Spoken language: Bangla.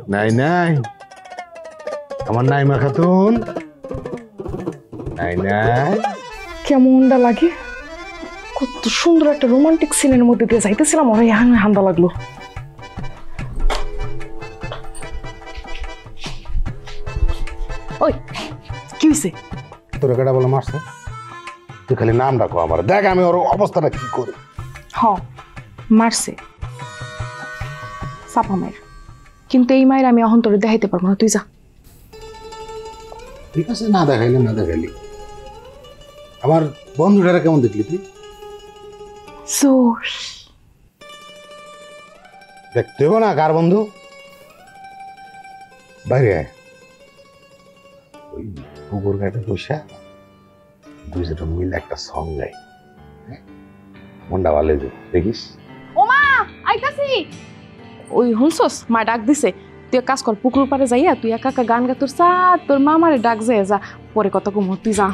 নাই নাই আমার নাইমা খাতুন নাই নাই কেমনটা লাগে কত সুন্দর একটা রোমান্টিক সিনের মধ্যে দিয়ে যাইতেছিলাম ওরা হান্দা লাগলো ওই কি হইছে তোর কেডা বলে মারছে তুই খালি নাম ডাকো আমার দেখ আমি ওর অবস্থাটা কি করি হ মারছে চাপা মায়ের কিন্তু এই মায়ের আমি অহন্তরে দেখাইতে পারবো না তুই যা ঠিক আছে না দেখাইলি না দেখাইলি আমার বন্ধুটারা কেমন দেখলি তুই জোর দেখতে হবো না কার বন্ধু বাইরে আয় ওই পুকুর ঘাটে বসে দুইজনে মিলে একটা সং গাই মনটা ভালো দেখিস ওমা আইতাছি ওই হুনছস মা ডাক দিছে তুই কাজ কর পুকুর পারে যাইয়া তুই একা একা গান গা তোর মামারে ডাক যায় যা পরে কত কম তুই যা